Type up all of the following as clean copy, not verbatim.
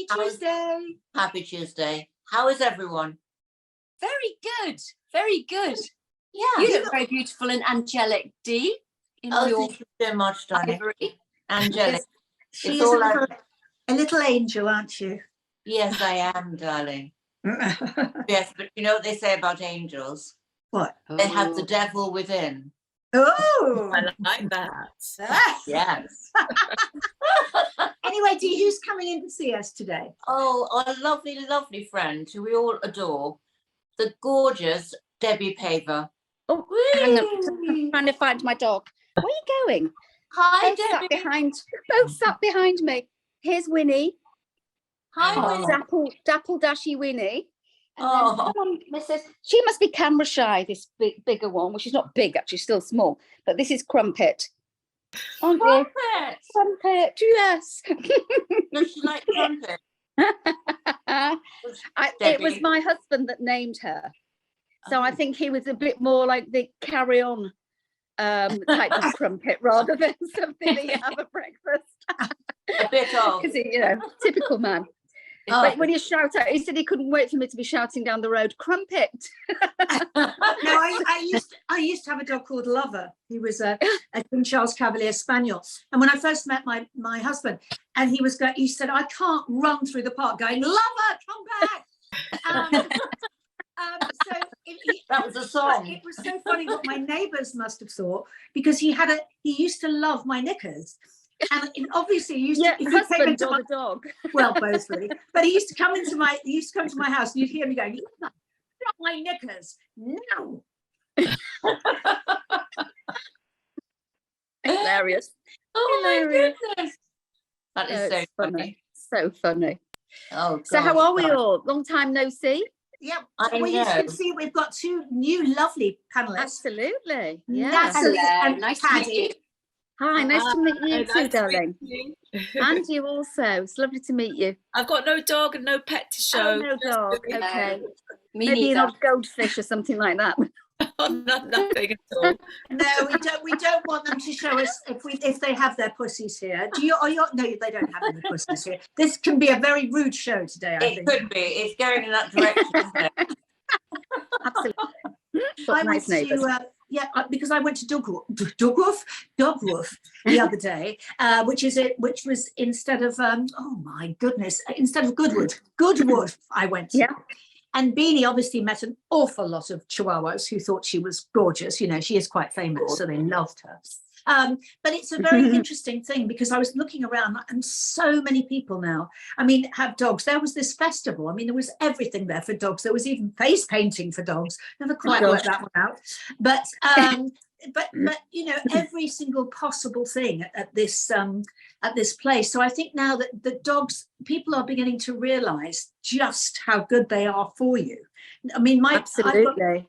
Happy Tuesday. Happy Tuesday. How is everyone? Very good. Very good. Yeah. You look very beautiful and angelic, Dee. Thank you so much, darling. Ivory. Angelic. She is a little angel, aren't you? Yes, I am, darling. Yes, but you know what they say about angels? What? They have the devil within. Oh, I like that. Yes. Anyway, Dee, who's coming in to see us today? Oh, our lovely, lovely friend who we all adore, the gorgeous Debbie Paver. Oh, hang on. I'm trying to find my dog. Where are you going? Hi, Both Debbie. sat behind me. Here's Winnie. Hi, Winnie. Dapple Dashy Winnie. And Oh. then, come on, Mrs. She must be camera shy, this bigger one. Well, she's not big, actually, still small. But this is Crumpet. Oh, dear. Crumpet. Crumpet, yes. Does she like Crumpet? It was my husband that named her. So I think he was a bit more like the carry-on type of Crumpet rather than something that you have at breakfast. A bit of. Because, typical man. But when you shout out, he said he couldn't wait for me to be shouting down the road, Crumpet. No, I used to have a dog called Lover. He was a King Charles Cavalier Spaniel. And when I first met my husband, and he said, I can't run through the park going, Lover, come back. That was a song. It was so funny what my neighbours must have thought, because he used to love my knickers. And obviously, he used to. If he came into the dog. Well, both really. But he used to come to my house, and you'd hear me going, "Drop my knickers no." Hilarious. Oh Hilarious. My goodness. That is so funny. So funny. Oh. So how are we all? Long time no see. Yeah, well, you can see we've got two new lovely panelists. Absolutely. Yeah. Natalie and nice Paddy. to meet you. Hi, nice to meet you too, darling. You. And you also. It's lovely to meet you. I've got no dog and no pet to show. Oh, no dog. Okay. Me Maybe neither. an old goldfish or something like that. Nothing at all. No, we don't want them to show us if they have their pussies here. No, they don't have any pussies here. This can be a very rude show today, I think. It could be. It's going in that direction, isn't it? Absolutely. Because I went to Dogwoof the other day, which was instead of instead of Goodwood I went to. Yeah. And Beanie obviously met an awful lot of Chihuahuas who thought she was gorgeous. She is quite famous, so they loved her. But it's a very interesting thing, because I was looking around and so many people now, have dogs. There was this festival. There was everything there for dogs. There was even face painting for dogs. Never quite worked that one out. But every single possible thing at this place. So I think now that the dogs, people are beginning to realise just how good they are for you. I've got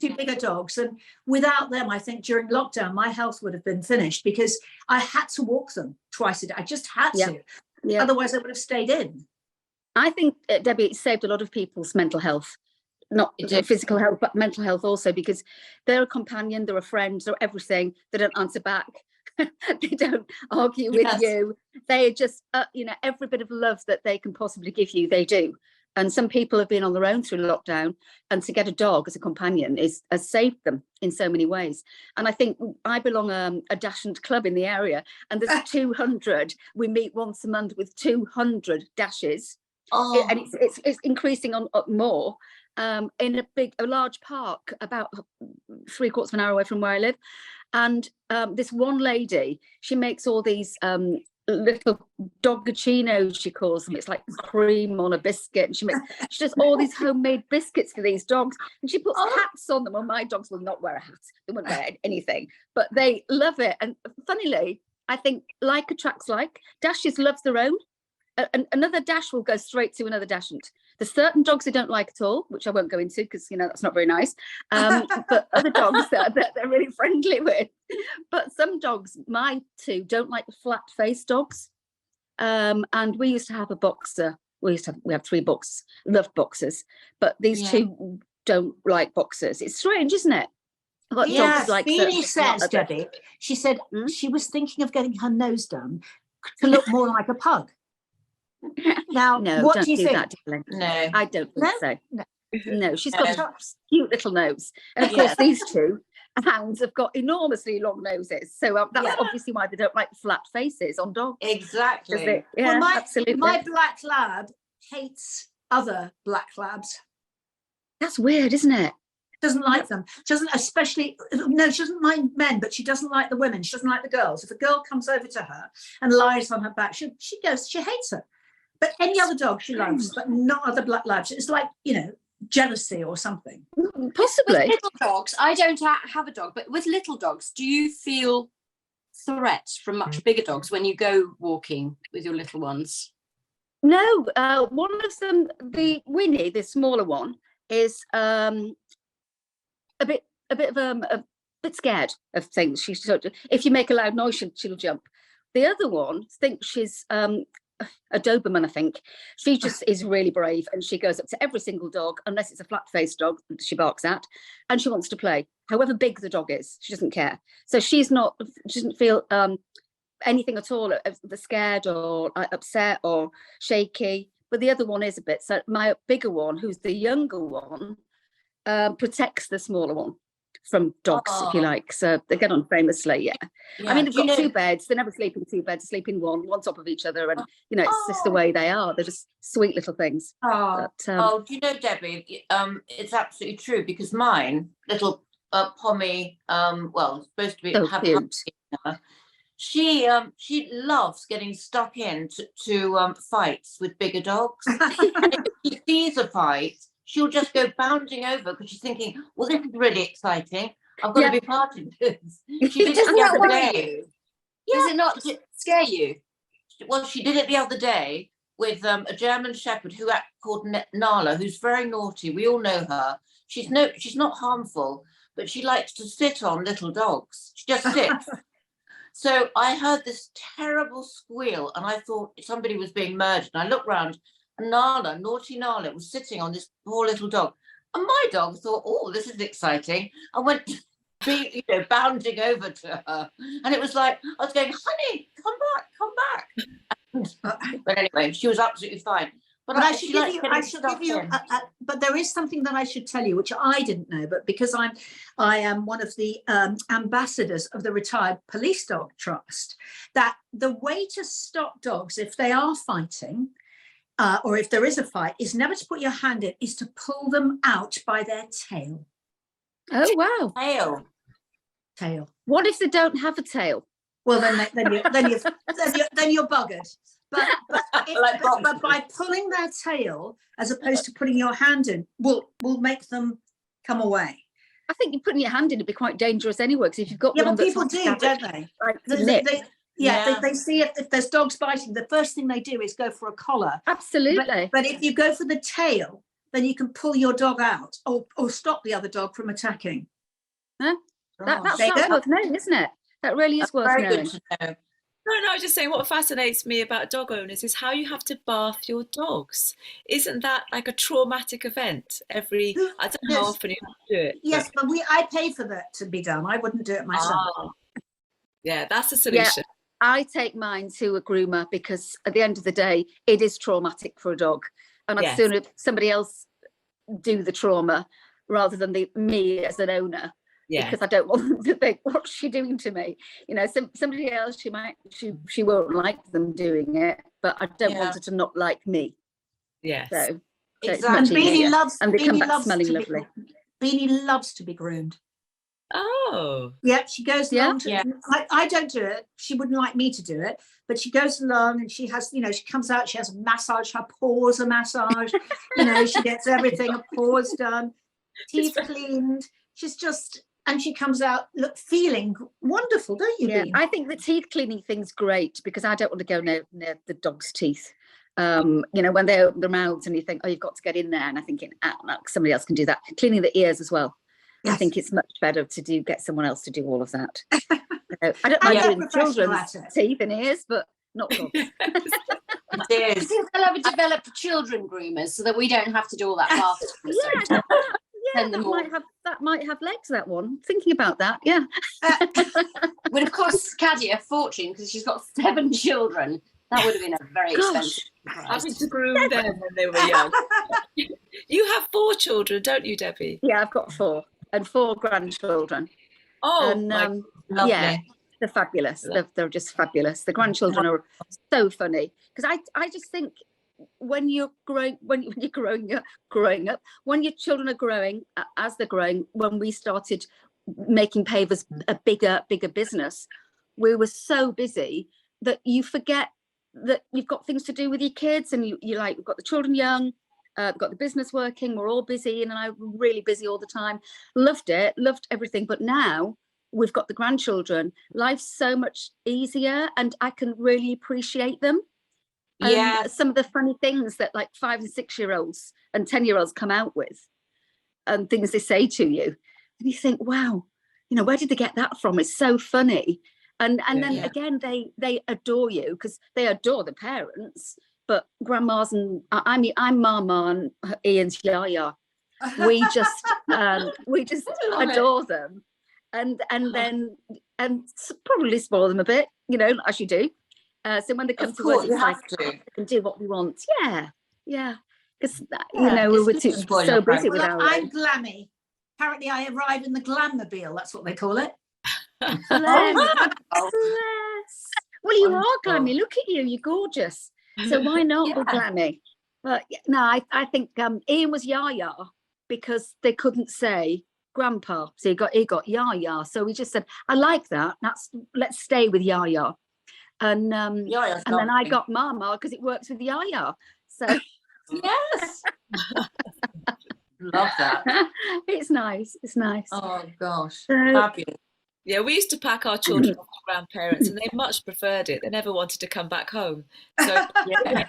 two bigger dogs, and without them, I think during lockdown, my health would have been finished, because I had to walk them twice a day. I just had to. Yeah. Otherwise, I would have stayed in. I think, Debbie, it saved a lot of people's mental health. Not physical health, but mental health also, because they're a companion, they're a friend, they're everything. They don't answer back. They don't argue with you. They just, every bit of love that they can possibly give you, they do. And some people have been on their own through lockdown, and to get a dog as a companion has saved them in so many ways. And I think I belong a Dachshund club in the area, and there's 200. We meet once a month with 200 Dashes. Oh. And it's increasing on more. In a large park about 3/4 of an hour away from where I live. And this one lady, she makes all these little doggacinos, she calls them. It's like cream on a biscuit, and she does all these homemade biscuits for these dogs, and she puts hats on them. Well, my dogs will not wear a hat, they won't wear anything, but they love it. And funnily, I think like attracts like. Dashes loves their own. Another Dash will go straight to another Dachshund. There's certain dogs they don't like at all, which I won't go into because that's not very nice. But other dogs that they're really friendly with. But some dogs, my two, don't like the flat-faced dogs. And we used to have a boxer. We have 3 boxers, love boxers, but these two don't like boxers. It's strange, isn't it? Yeah, Beanie says, Debbie, she said she was thinking of getting her nose done to look more like a pug. Now, No, what don't do you do think? that, darling. No. I don't think No? so. No. No, she's got No. a cute little nose. And of Yeah. course, these two hounds have got enormously long noses. So that's Yeah. obviously why they don't like flat faces on dogs. Exactly. Yeah, Well, absolutely. my black lab hates other black labs. That's weird, isn't it? Doesn't like them. She doesn't, especially, no, she doesn't mind men, but she doesn't like the women. She doesn't like the girls. If a girl comes over to her and lies on her back, she hates her. But any other dog she loves, but not other black labs. It's like, jealousy or something. Possibly. With little dogs, I don't have a dog, but with little dogs, do you feel threats from much bigger dogs when you go walking with your little ones? No, one of them, the Winnie, the smaller one, is a bit scared of things. She's sort of, if you make a loud noise, she'll jump. The other one thinks she's a Doberman, I think. She just is really brave, and she goes up to every single dog, unless it's a flat-faced dog that she barks at, and she wants to play. However big the dog is, she doesn't care. So she doesn't feel anything at all, scared or upset or shaky. But the other one is a bit. So my bigger one, who's the younger one, protects the smaller one from dogs, if you like. So they get on famously, yeah. I mean, they've got two beds. They never sleep in two beds. They sleep in one top of each other. And, it's just the way they are. They're just sweet little things. Oh, But, Do you know, Debbie, it's absolutely true, because mine, little Pommy, supposed to be so cute. she loves getting stuck into fights with bigger dogs. And if she sees a fight, she'll just go bounding over because she's thinking, well, this is really exciting. I've got to be part of this. She did it Doesn't the that other worry day. you? Does it not scare you? Well, she did it the other day with a German Shepherd called Nala, who's very naughty. We all know her. She's not harmful, but she likes to sit on little dogs. She just sits. So I heard this terrible squeal, and I thought somebody was being murdered. And I looked round, and naughty Nala, was sitting on this poor little dog. And my dog thought, oh, this is exciting. I went bounding over to her. And it was like, I was going, honey, come back. But anyway, she was absolutely fine. But I should give you, but there is something that I should tell you, which I didn't know, but because I am one of the ambassadors of the Retired Police Dog Trust, that the way to stop dogs if they are fighting, or if there is a fight, is never to put your hand in, is to pull them out by their tail. Oh, wow. Tail. What if they don't have a tail? Well, then you're buggered. But by pulling their tail, as opposed to putting your hand in, will make them come away. I think you're putting your hand in, it'd be quite dangerous anyway, because if you've got one but people do, don't they? Like they see if there's dogs biting, the first thing they do is go for a collar. Absolutely. But if you go for the tail, then you can pull your dog out or stop the other dog from attacking. Huh? That's worth knowing, isn't it? That really is worth knowing. Good to know. No, I was just saying, what fascinates me about dog owners is how you have to bath your dogs. Isn't that like a traumatic event? I don't know how often you have to do it. Yes, but I pay for that to be done. I wouldn't do it myself. Yeah, that's the solution. Yeah, I take mine to a groomer because at the end of the day, it is traumatic for a dog. And I'd sooner somebody else do the trauma rather than me as an owner. Yeah. Because I don't want them to think, what's she doing to me? Somebody else, she won't like them doing it, but I don't want her to not like me. Yes. So exactly. Beanie loves, and they come back smelling lovely. Beanie loves to be groomed. Oh. Yeah, she goes along to, I don't do it. She wouldn't like me to do it, but she goes along and she has, she comes out, she has a massage, her paws are massaged, she gets everything, her paws done, teeth cleaned. She's just, and she comes out feeling wonderful, don't you? Yeah, Bean? I think the teeth cleaning thing's great because I don't want to go near the dog's teeth. When they open their mouths and you think, oh, you've got to get in there. And I'm thinking, no, somebody else can do that. Cleaning the ears as well. Yes. I think it's much better to get someone else to do all of that. I don't mind doing children's teeth and ears, but not dogs. I think they'll ever develop children groomers so that we don't have to do all that bath. That might have legs, that one. Thinking about that, yeah. Would have cost Caddy a fortune because she's got 7 children That would have been a very Gosh. expensive surprise. Having to groom them when they were young. You have 4 children, don't you, Debbie? Yeah, I've got 4 and 4 grandchildren. Oh, And Lovely. yeah, they're fabulous. They're just fabulous. The grandchildren are so funny, because I just think when you're growing up, when your children are growing, as they're growing, when we started making Pavers a bigger business, we were so busy that you forget that you've got things to do with your kids, and you like, we've got the children young, got the business working, we're all busy, and I'm really busy all the time. Loved everything, but now we've got the grandchildren. Life's so much easier, and I can really appreciate them. Yeah. Some of the funny things that like 5 and 6-year-olds and 10-year-olds come out with, and things they say to you, and you think, wow, where did they get that from? It's so funny. And then again, they adore you, because they adore the parents. But grandmas, and I'm Mama and Ian's Yaya. We just adore them, and then probably spoil them a bit, as you do. So when they come to us, it's like, we can do what we want. Yeah. Because we were so busy with our I'm glammy. Apparently, I arrive in the glammobile. That's what they call it. Bless. Well, you are glammy. Look at you. You're gorgeous. So why not be glammy? But no, I think Ian was Yaya because they couldn't say Grandpa, so he got Yaya. So we just said, I like that. Let's stay with Yaya. And then I got Mama because it works with Yaya. So yes. Love that. It's nice. Oh gosh, fabulous. Yeah, we used to pack our children off to grandparents, and they much preferred it. They never wanted to come back home. So Yeah.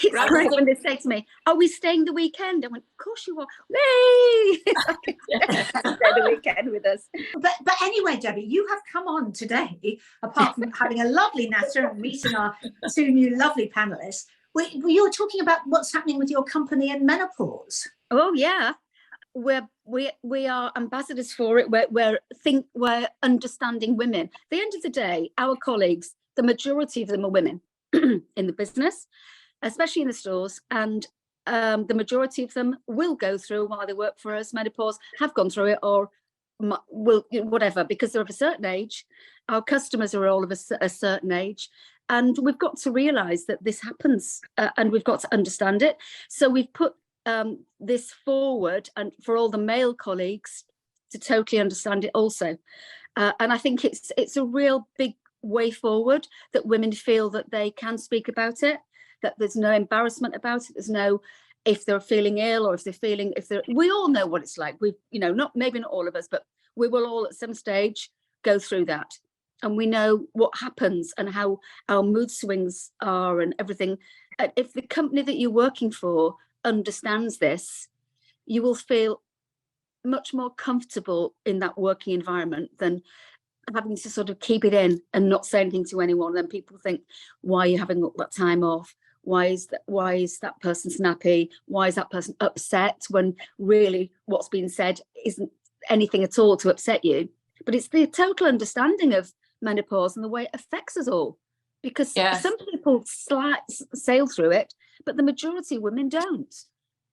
It's great when they say to me, "Are we staying the weekend?" I went, "Of course you are." Yay! Stay the weekend with us. But anyway, Debbie, you have come on today, apart from having a lovely natter and meeting our 2 new lovely panelists. You were talking about what's happening with your company in menopause. Oh yeah, we are ambassadors for it. We're understanding women. At the end of the day, our colleagues, the majority of them are women in the business, especially in the stores, and the majority of them will go through, while they work for us, menopause, have gone through it, or will, whatever, because they're of a certain age. Our customers are all of a certain age, and we've got to realise that this happens, and we've got to understand it. So we've put this forward, and for all the male colleagues to totally understand it also. And I think it's a real big way forward, that women feel that they can speak about it, that there's no embarrassment about it. There's no, if they're feeling ill, or if we all know what it's like. Maybe not all of us, but we will all at some stage go through that. And we know what happens and how our mood swings are and everything. If the company that you're working for understands this, you will feel much more comfortable in that working environment than having to sort of keep it in and not say anything to anyone. Then people think, why are you having all that time off? Why is that person snappy? Why is that person upset, when really what's being said isn't anything at all to upset you? But it's the total understanding of menopause and the way it affects us all. Because some people sail through it, but the majority of women don't.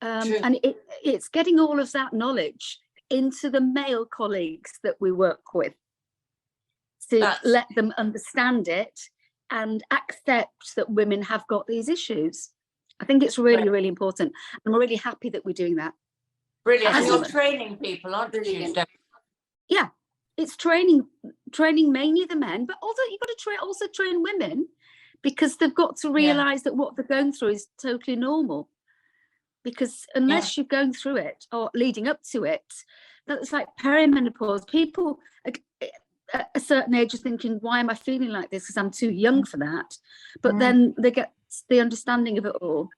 And it's getting all of that knowledge into the male colleagues that we work with, to let them understand it and accept that women have got these issues. I think it's really, really important. And we're really happy that we're doing that. Brilliant. And you're training people, aren't you? Yeah, it's training mainly the men, but also you've got to also train women, because they've got to realise that what they're going through is totally normal. Because unless you're going through it or leading up to it, that's like perimenopause. People at a certain age are thinking, why am I feeling like this? Because I'm too young for that. But then they get the understanding of it all.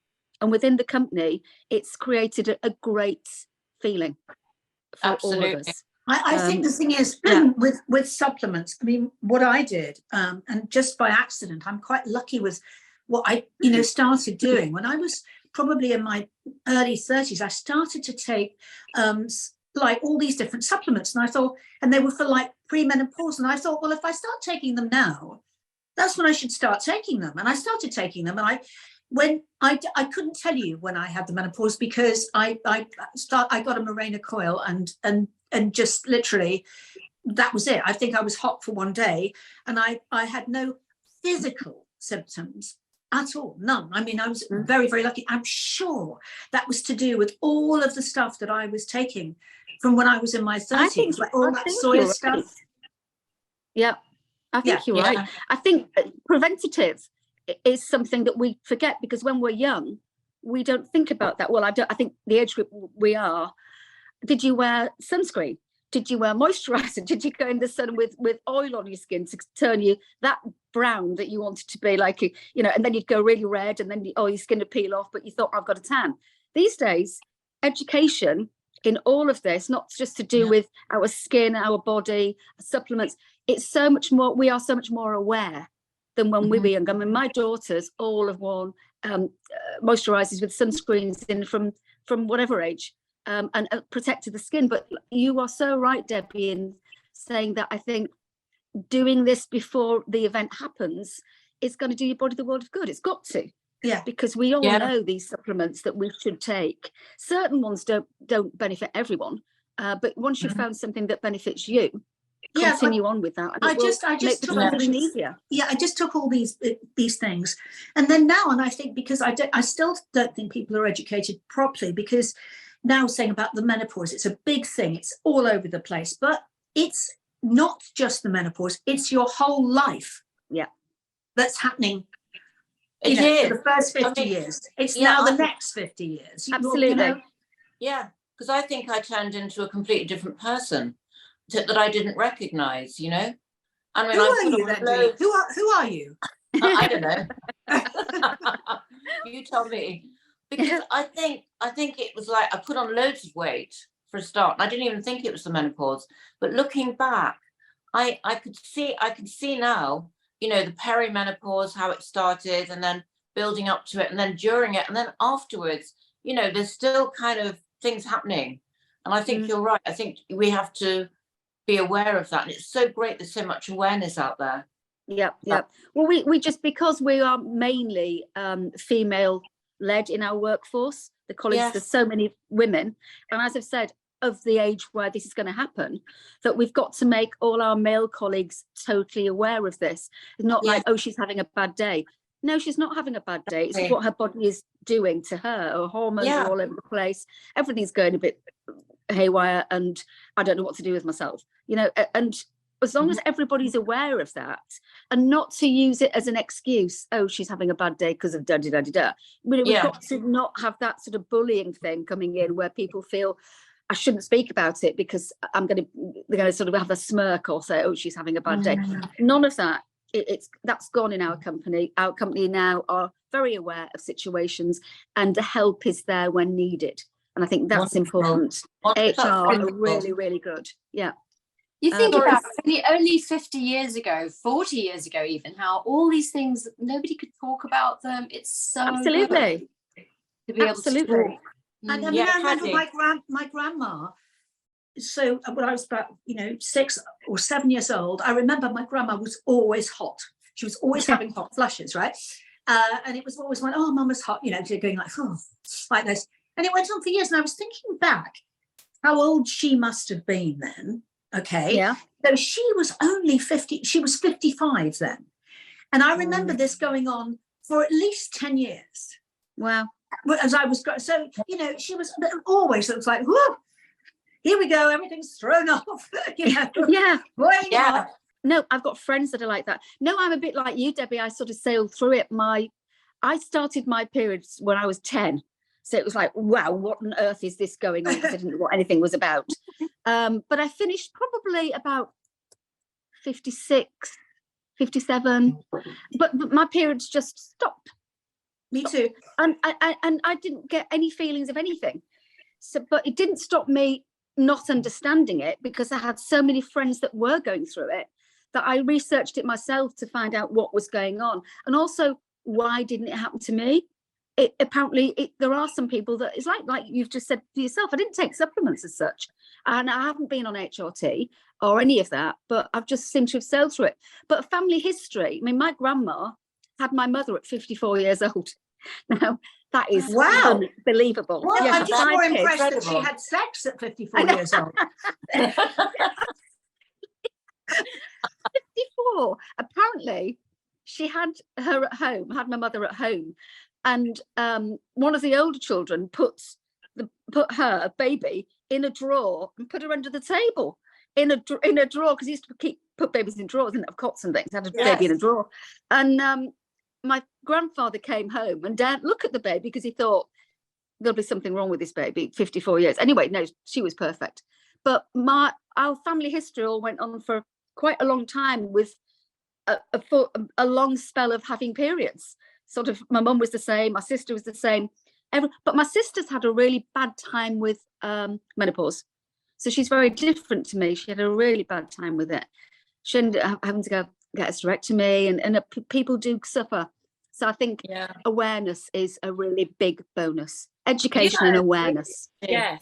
And within the company, it's created a great feeling for all of us. I think the thing is, with supplements, I mean, what I did, and just by accident, I'm quite lucky with what I, started doing. When I was probably in my early 30s, I started to take like all these different supplements, and I thought, and they were for like premenopause, and I thought, well, if I start taking them now, that's when I should start taking them. And I started taking them, and I couldn't tell you when I had the menopause, because I got a Mirena coil, and just literally that was it. I think I was hot for one day, and I had no physical symptoms at all, none. I mean, I was very, very lucky. I'm sure that was to do with all of the stuff that I was taking from when I was in my 30s, like all that soya stuff. Right. Yeah, I think you're right. I think preventative is something that we forget, because when we're young, we don't think about that. Well, I think the age group we are, did you wear sunscreen? Did you wear moisturizer? Did you go in the sun with oil on your skin to turn you that brown that you wanted to be, like, you know, and then you'd go really red, and then your skin would peel off, but you thought, I've got a tan. These days, education in all of this, not just to do with our skin, our body, supplements, it's so much more, we are so much more aware than when we were young. I mean, my daughters all have worn moisturizers with sunscreens in from whatever age, and protected the skin. But you are so right, Debbie, in saying that I think doing this before the event happens is going to do your body the world of good. It's got to. Yeah, because we all know these supplements that we should take. Certain ones don't benefit everyone, but once you've found something that benefits you, continue on with that. And I just took everything easier. Yeah, I just took all these things, and then now, and I think because I still don't think people are educated properly, because now saying about the menopause, it's a big thing. It's all over the place, but it's not just the menopause. It's your whole life. Yeah, that's happening. It is for the first 50 years. It's now the next 50 years. Absolutely. You know? Yeah, because I think I turned into a completely different person that I didn't recognize, you know. I mean, who are you then? Who are you? I don't know. You tell me. Because I think it was like I put on loads of weight for a start. I didn't even think it was the menopause. But looking back, I could see now, you know, the perimenopause, how it started, and then building up to it, and then during it, and then afterwards, you know, there's still kind of things happening. And I think you're right. I think we have to be aware of that. And it's so great there's so much awareness out there. Yeah. Well, we just, because we are mainly female led in our workforce, the college, there's so many women, and as I've said, of the age where this is going to happen, that we've got to make all our male colleagues totally aware of this. It's not like, oh, she's having a bad day. No, she's not having a bad day. It's what her body is doing to her. Her hormones are all over the place. Everything's going a bit haywire, and I don't know what to do with myself, you know. And as long as everybody's aware of that, and not to use it as an excuse, oh, she's having a bad day because of da-da-da-da-da. We've got to not have that sort of bullying thing coming in where people feel, I shouldn't speak about it because they're going to sort of have a smirk or say, oh, she's having a bad day. None of that. That's gone in our company. Our company now are very aware of situations, and the help is there when needed. And I think that's important. HR are really, really good. Yeah. You think about only 50 years ago, 40 years ago even, how all these things, nobody could talk about them. It's so absolutely good to be able to talk. And I mean, I remember my grandma. So when I was about 6 or 7 years old, I remember my grandma was always hot. She was always having hot flushes, right? And it was always like, oh, Mama's hot, going like, oh, like this. And it went on for years. And I was thinking back how old she must have been then. Okay. Yeah. So she was only 50. She was 55 then. And I remember this going on for at least 10 years. Wow. As I was, so, she was always, it was like, whoa, here we go. Everything's thrown off. Yeah. Yeah. No, I've got friends that are like that. No, I'm a bit like you, Debbie. I sort of sailed through it. I started my periods when I was 10. So it was like, wow, what on earth is this going on? Because I didn't know what anything was about. But I finished probably about 56, 57. But my periods just stopped. Me too. And I didn't get any feelings of anything. So, but it didn't stop me not understanding it, because I had so many friends that were going through it that I researched it myself to find out what was going on. And also, why didn't it happen to me? apparently there are some people that it's like you've just said to yourself, I didn't take supplements as such, and I haven't been on HRT or any of that, but I've just seemed to have sailed through it. But family history, I mean, my grandma had my mother at 54 years old. Now that is Wow. unbelievable. Well, Yeah, I'm just more kids. impressed that she Incredible. had sex at 54 years old. 54. Apparently, she had her at home, had my mother at home, and one of the older children put her baby in a drawer and put her under the table in a drawer, because he used to put babies in drawers, didn't have cots and things. Had a baby in a drawer, and my grandfather came home and didn't look at the baby because he thought there'll be something wrong with this baby. 54 years. Anyway, no, she was perfect. But our family history all went on for quite a long time, with a long spell of having periods. Sort of, my mum was the same, my sister was the same. But my sister's had a really bad time with menopause. So she's very different to me. She had a really bad time with it. She ended up having to go get a hysterectomy, and people do suffer. So I think awareness is a really big bonus. Education and awareness. Yeah,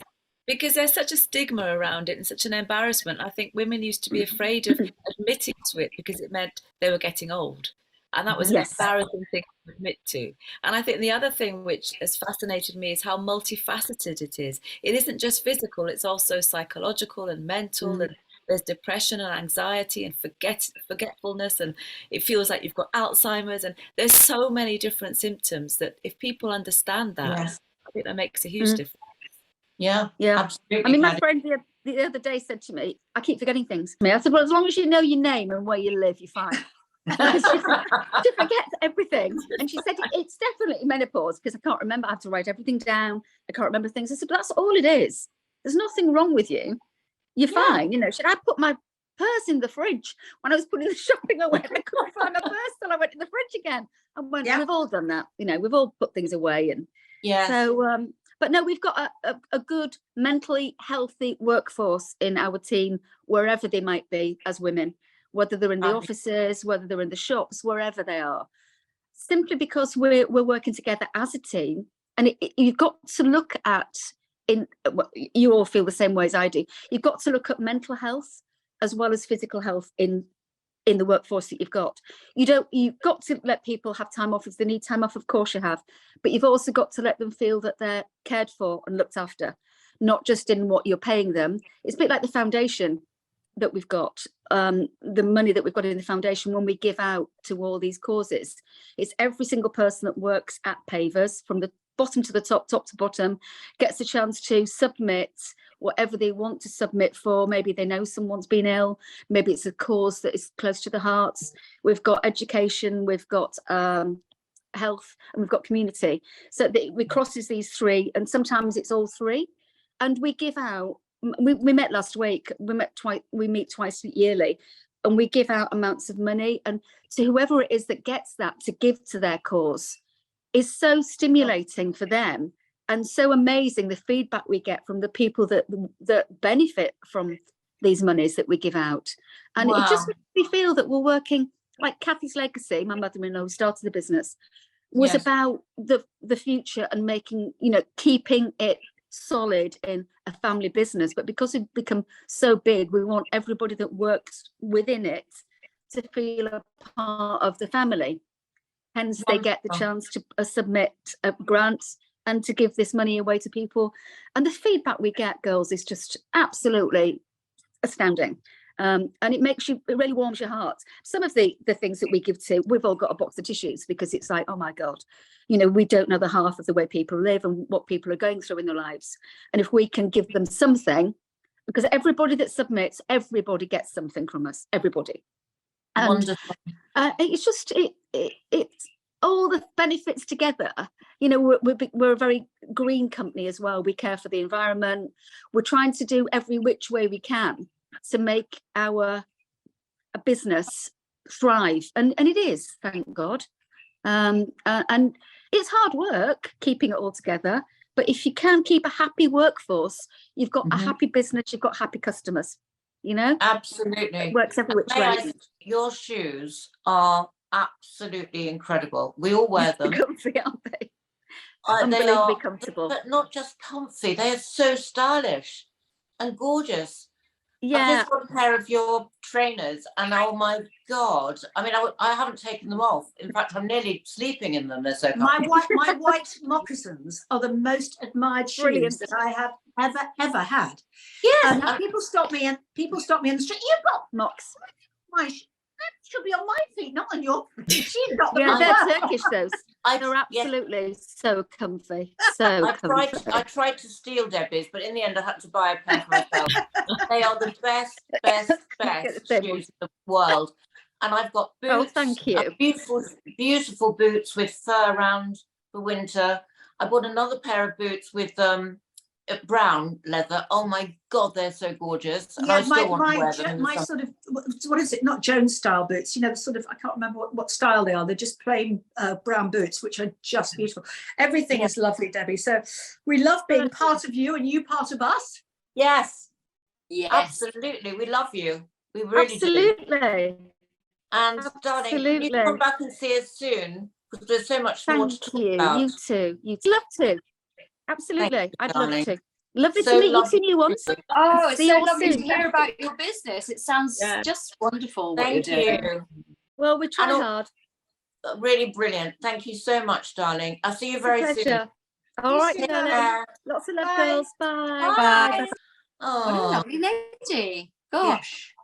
because there's such a stigma around it and such an embarrassment. I think women used to be afraid of admitting to it because it meant they were getting old. And that was an embarrassing thing to admit to. And I think the other thing which has fascinated me is how multifaceted it is. It isn't just physical, it's also psychological and mental, and there's depression and anxiety and forgetfulness, and it feels like you've got Alzheimer's, and there's so many different symptoms that if people understand that, I think that makes a huge difference. Yeah, absolutely. I mean, my friend the other day said to me, I keep forgetting things. I said, well, as long as you know your name and where you live, you're fine. She forgets everything, and she said it's definitely menopause because I can't remember. I have to write everything down. I can't remember things. I said, but that's all it is. There's nothing wrong with you. You're fine. You know, should I put my purse in the fridge? When I was putting the shopping away, I couldn't find my purse till I went in the fridge again. And we've all done that. You know, we've all put things away, and so. But no, we've got a good mentally healthy workforce in our team, wherever they might be as women, whether they're in the offices, whether they're in the shops, wherever they are, simply because we're working together as a team. And you've got to look at, you all feel the same way as I do, you've got to look at mental health as well as physical health in the workforce that you've got. You've got to let people have time off if they need time off, of course you have, but you've also got to let them feel that they're cared for and looked after, not just in what you're paying them. It's a bit like the foundation that we've got, the money that we've got in the foundation when we give out to all these causes. It's every single person that works at Pavers, from the bottom to the top to bottom, gets a chance to submit whatever they want to submit for. Maybe they know someone's been ill, maybe it's a cause that is close to the hearts. We've got education, we've got health, and we've got community. So we crosses these three, and sometimes it's all three. And we give out, we met last week, we meet twice yearly, and we give out amounts of money, and to whoever it is that gets that to give to their cause is so stimulating for them, and so amazing the feedback we get from the people that benefit from these monies that we give out. And it just makes me feel that we're working, like Kathy's legacy, my mother-in-law who started the business, was about the future and making, keeping it solid in a family business. But because we've become so big, we want everybody that works within it to feel a part of the family. Hence, they get the chance to submit grants and to give this money away to people. And the feedback we get, girls, is just absolutely astounding. And it really warms your heart. Some of the things that we give to, we've all got a box of tissues, because it's like, oh my God, we don't know the half of the way people live and what people are going through in their lives. And if we can give them something, because everybody that submits, everybody gets something from us, everybody. And wonderful. It's just, it's all the benefits together. We're a very green company as well. We care for the environment. We're trying to do every which way we can to make our business thrive, and it is, thank God. And it's hard work keeping it all together, but if you can keep a happy workforce, you've got a happy business, you've got happy customers. Absolutely, it works every which way. Your shoes are absolutely incredible. We all wear them. Comfy, aren't they? They unbelievably are, comfortable. but not just comfy. They are so stylish and gorgeous. I've Yeah, just got a pair of your trainers, and oh my God! I mean, I haven't taken them off. In fact, I'm nearly sleeping in them. They're so comfy. My white moccasins are the most admired Brilliant. shoes that I have ever had. Yes, And people stop me in the street. You've got Mox. my that should be on my feet, not on your feet. She's got them Yeah, as they're well. Turkish, those. They're absolutely so comfy. So comfy. I tried to steal Debbie's, but in the end, I had to buy a pair for myself. They are the best shoes in the world. And I've got boots. Oh, thank you. Beautiful boots with fur around for winter. I bought another pair of boots with brown leather. Oh my God, they're so gorgeous. And I still want to wear them. My sort of, what is it? Not Jones style boots. You know, sort of, I can't remember what style they are. They're just plain brown boots, which are just beautiful. Everything is lovely, Debbie. So we love being part of you and you part of us. Yes. Yes. Absolutely. We love you. We really Absolutely. do. And darling, can you come back and see us soon? Because there's so much more to talk about. You too. You'd love to. Absolutely. I'd love darling. to. Lovely So to meet you lovely two new ones. Oh, it's See so you all lovely soon. to hear about your business. It sounds just wonderful what Thank you're doing. you. Well, we try hard. Really brilliant. Thank you so much, darling. I'll see you very soon. All right, Take darling. care. Lots of love, Bye. girls. Bye. Bye. What a Oh, lovely lady. Gosh.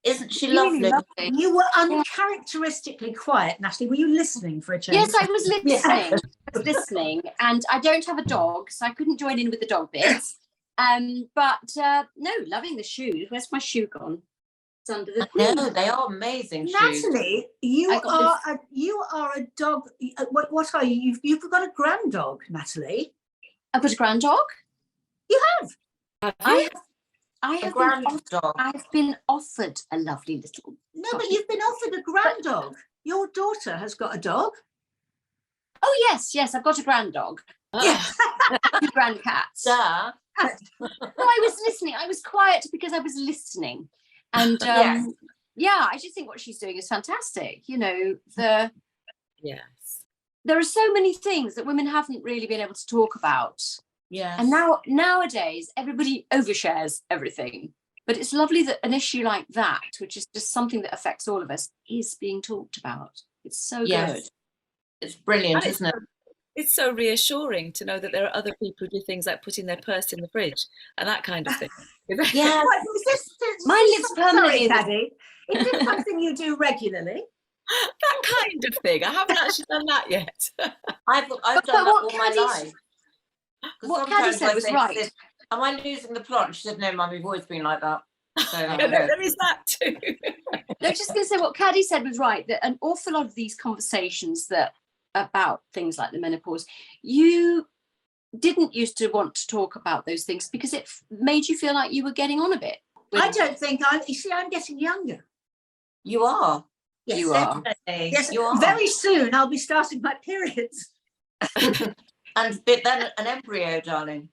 isn't she Really lovely? lovely. You were uncharacteristically quiet, Natalie. Were you listening for a change? Yes, I was listening. And I don't have a dog, so I couldn't join in with the dog bits. But no, loving the shoes. Where's my shoe gone? It's under the No, they are amazing shoes. Natalie, you I got are a dog. What are you? You've got a grand dog, Natalie. I've got a grand dog. You have. I've been offered a lovely little. No, but you've been offered a grand dog. Your daughter has got a dog. Oh yes, I've got a grand dog. Yes. 2 grand cats. Duh. No, I was listening. I was quiet because I was listening, and Yes. yeah, I just think what she's doing is fantastic. You know, Yes. there are so many things that women haven't really been able to talk about. Yes. And nowadays, everybody overshares everything. But it's lovely that an issue like that, which is just something that affects all of us, is being talked about. It's so good. It's brilliant, And isn't it? It's so reassuring to know that there are other people who do things like putting their purse in the fridge and that kind of thing. Yeah. Mine lives permanently. Caddy. Is this something you do regularly? That kind of thing. I haven't actually done that yet. I've done that all my life. What Caddy said was right. Am I losing the plot? And she said, no, Mum, you've always been like that. So, There is that too. No, just going to say what Caddy said was right, that an awful lot of these conversations that about things like the menopause, you didn't used to want to talk about those things because it made you feel like you were getting on a bit. I don't think I'm getting younger. You are. Yes, you are. Definitely. Yes, You are. very soon I'll be starting my periods. And then an embryo, darling.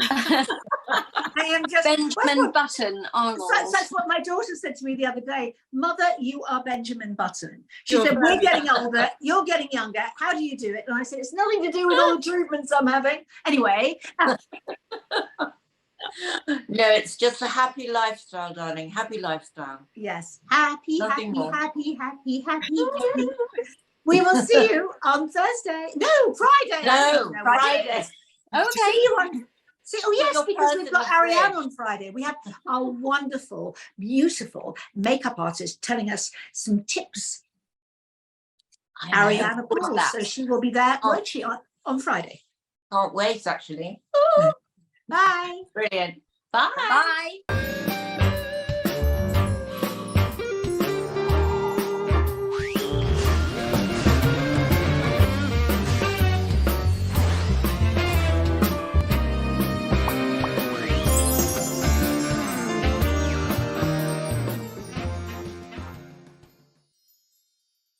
I am just Benjamin Button Arnold. That's what my daughter said to me the other day. Mother, you are Benjamin Button. She said, we're getting older, you're getting younger. How do you do it? And I said, it's nothing to do with all the treatments I'm having. Anyway. No, it's just a happy lifestyle, darling. Happy lifestyle. Yes. Happy. We will see you on Thursday. No, Friday. No, Friday. Okay. See you on. Oh yes, your because purse we've in got the Ariane fridge. on Friday. We have our wonderful, beautiful makeup artist telling us some tips. Ariana Paul, so she will be there, won't she, on Friday? Can't wait, actually. Bye. Brilliant. Bye. Bye.